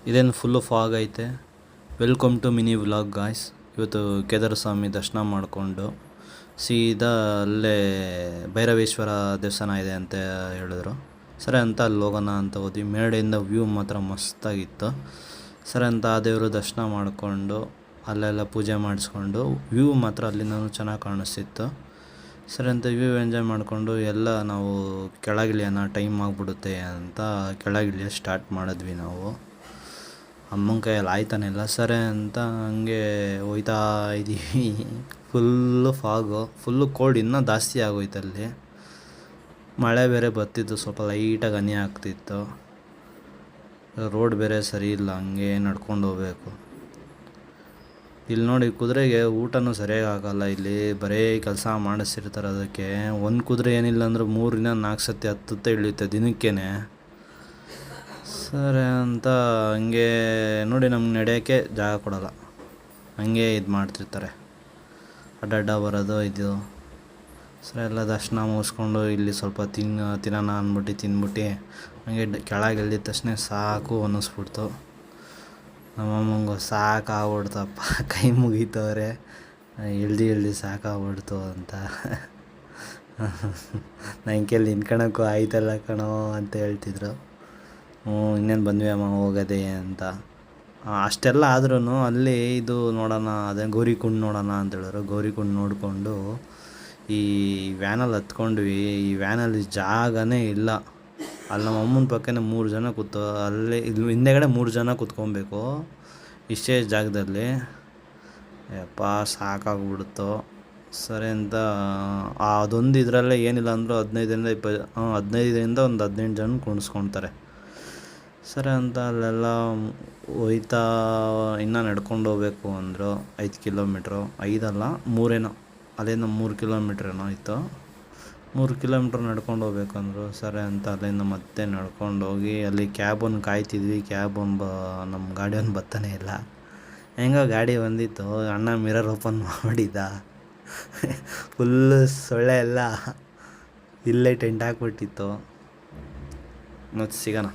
ಇದೇನು full fog ಐತೆ. Welcome to mini vlog guys. ಇವತ್ತು ಕೇದಾರ ಸ್ವಾಮಿ ದರ್ಶನ ಮಾಡಿಕೊಂಡು ಸೀದಾ ಅಲ್ಲೇ ಭೈರವೇಶ್ವರ ದೇವಸ್ಥಾನ ಇದೆ ಅಂತ ಹೇಳಿದ್ರು. ಸರಿ ಅಂತ ಅಲ್ಲಿ ಹೋಗೋಣ ಅಂತ ಹೋದ್ವಿ. ಮೇಡೆಯಿಂದ ವ್ಯೂ ಮಾತ್ರ ಮಸ್ತಾಗಿತ್ತು. ಸರಿ ಅಂತ ಆ ದೇವರು ದರ್ಶನ ಮಾಡಿಕೊಂಡು ಅಲ್ಲೆಲ್ಲ ಪೂಜೆ ಮಾಡಿಸ್ಕೊಂಡು ವ್ಯೂ ಮಾತ್ರ ಅಲ್ಲಿಂದ ಚೆನ್ನಾಗಿ ಕಾಣಿಸ್ತಿತ್ತು. ಸರಿ ಅಂತ ವ್ಯೂ ಎಂಜಾಯ್ ಮಾಡಿಕೊಂಡು ಎಲ್ಲ ನಾವು ಕೆಳಗಿಳಿಯೋಣ, ಟೈಮ್ ಆಗಿಬಿಡುತ್ತೆ ಅಂತ ಕೆಳಗಿಳಿಯೋ ಸ್ಟಾರ್ಟ್ ಮಾಡಿದ್ವಿ ನಾವು. ಅಮ್ಮನ ಕೈಯಲ್ಲಿ ಆಯ್ತಾನೆ ಇಲ್ಲ. ಸರಿ ಅಂತ ಹಂಗೆ ಹೋಯ್ತಾ ಇದ್ದೀವಿ. ಫುಲ್ಲು ಫಾಗು, ಫುಲ್ಲು ಕೋಲ್ಡ್ ಇನ್ನೂ ಜಾಸ್ತಿ ಆಗೋಯ್ತು ಅಲ್ಲಿ. ಮಳೆ ಬೇರೆ ಬರ್ತಿತ್ತು, ಸ್ವಲ್ಪ ಲೈಟಾಗಿ ಹನಿ ಆಗ್ತಿತ್ತು. ರೋಡ್ ಬೇರೆ ಸರಿ ಇಲ್ಲ, ಹಂಗೆ ನಡ್ಕೊಂಡು ಹೋಗ್ಬೇಕು. ಇಲ್ಲಿ ನೋಡಿ, ಕುದುರೆಗೆ ಊಟನೂ ಸರಿಯಾಗಿ ಆಗೋಲ್ಲ. ಇಲ್ಲಿ ಬರೀ ಕೆಲಸ ಮಾಡಿಸಿರ್ತಾರೆ. ಅದಕ್ಕೆ ಒಂದು ಕುದುರೆ ಏನಿಲ್ಲ ಅಂದ್ರೆ 3-4 ಸತಿ ಹತ್ತುತ್ತೆ ಇಳಿಯುತ್ತೆ ದಿನಕ್ಕೇ. ಸರಿ ಅಂತ ಹಂಗೆ ನೋಡಿ, ನಮ್ಗೆ ನಡೆಯೋಕ್ಕೆ ಜಾಗ ಕೊಡೋಲ್ಲ, ಹಂಗೆ ಇದು ಮಾಡ್ತಿರ್ತಾರೆ, ಅಡ್ಡಡ್ಡ ಬರೋದು ಇದು. ಸರಿ ಎಲ್ಲ ದರ್ಶನ ಮುಗಿಸ್ಕೊಂಡು ಇಲ್ಲಿ ಸ್ವಲ್ಪ ತಿನ್ನೋಣ ಅಂದ್ಬಿಟ್ಟು ತಿಂದ್ಬಿಟ್ಟು ಹಂಗೆ ಕೆಳಗೆ ಇಳಿದ ತಕ್ಷಣ ಸಾಕು ಅನ್ನಿಸ್ಬಿಡ್ತು. ನಮ್ಮಮ್ಮಂಗೆ ಸಾಕಾಗ್ಬಿಡ್ತಪ್ಪ, ಕೈ ಮುಗೀತವ್ರೆ, ಇಳ್ದು ಸಾಕಾಗ್ಬಿಡ್ತು ಅಂತ. ನನಗೆ ನಿಂತ್ಕೊಳಕ್ಕೂ ಆಯ್ತಲ್ಲ ಕಣೋ ಅಂತ ಹೇಳ್ತಿದ್ರು. ಇನ್ನೇನು ಬಂದ್ವಿ ಅಮ್ಮ ಹೋಗೋದೆ ಅಂತ. ಅಷ್ಟೆಲ್ಲ ಆದ್ರೂ ಅಲ್ಲಿ ಇದು ನೋಡೋಣ, ಅದೇ ಗೌರಿಕುಂಡ್ ನೋಡೋಣ ಅಂತ ಹೇಳಿದ್ರು. ಗೌರಿಕುಂಡ್ ನೋಡಿಕೊಂಡು ಈ ವ್ಯಾನಲ್ಲಿ ಹತ್ಕೊಂಡ್ವಿ. ಈ ವ್ಯಾನಲ್ಲಿ ಜಾಗನೇ ಇಲ್ಲ. ಅಲ್ಲಿ ನಮ್ಮ ಅಮ್ಮನ ಪಕ್ಕನೇ 3 ಜನ ಅಲ್ಲಿ ಇಲ್ಲಿ ಹಿಂದೆಗಡೆ 3 ಜನ ಕೂತ್ಕೊಬೇಕು ಇಷ್ಟೇ ಜಾಗದಲ್ಲಿ. ಯಪ್ಪ ಸಾಕಾಗ್ಬಿಡ್ತು. ಸರಿ ಅಂತ ಅದೊಂದು ಇದರಲ್ಲೇ ಏನಿಲ್ಲ ಅಂದರೂ 15ರಿಂದ ಒಂದು 18 ಜನ ಕುಣಿಸ್ಕೊತಾರೆ. ಸರಿ ಅಂತ ಅಲ್ಲೆಲ್ಲ ಹೋಯ್ತಾ ಇನ್ನೂ ನಡ್ಕೊಂಡು ಹೋಗ್ಬೇಕು ಅಂದರು. 5 ಕಿಲೋಮೀಟ್ರು, 5 ಅಲ್ಲ 3 ಅಲ್ಲಿಂದ 3 ಕಿಲೋಮೀಟ್ರೇನೋ ಇತ್ತು. 3 ಕಿಲೋಮೀಟ್ರ್ ನಡ್ಕೊಂಡು ಹೋಗ್ಬೇಕಂದ್ರು. ಸರಿ ಅಂತ ಅಲ್ಲಿಂದ ಮತ್ತೆ ನಡ್ಕೊಂಡು ಹೋಗಿ ಅಲ್ಲಿ ಕ್ಯಾಬನ್ನು ಕಾಯ್ತಿದ್ವಿ. ನಮ್ಮ ಗಾಡಿಯನ್ನು ಬರ್ತಾನೆ ಇಲ್ಲ. ಹೆಂಗೋ ಗಾಡಿ ಬಂದಿತ್ತು, ಅಣ್ಣ ಮಿರರ್ ಓಪನ್ ಮಾಡಿದ್ದ. ಫುಲ್ಲು ಸೊಳ್ಳೆ ಎಲ್ಲ ಇಲ್ಲೇ ಟೆಂಟ್ ಹಾಕ್ಬಿಟ್ಟಿತ್ತು. ಮತ್ತು ಸಿಗೋಣ.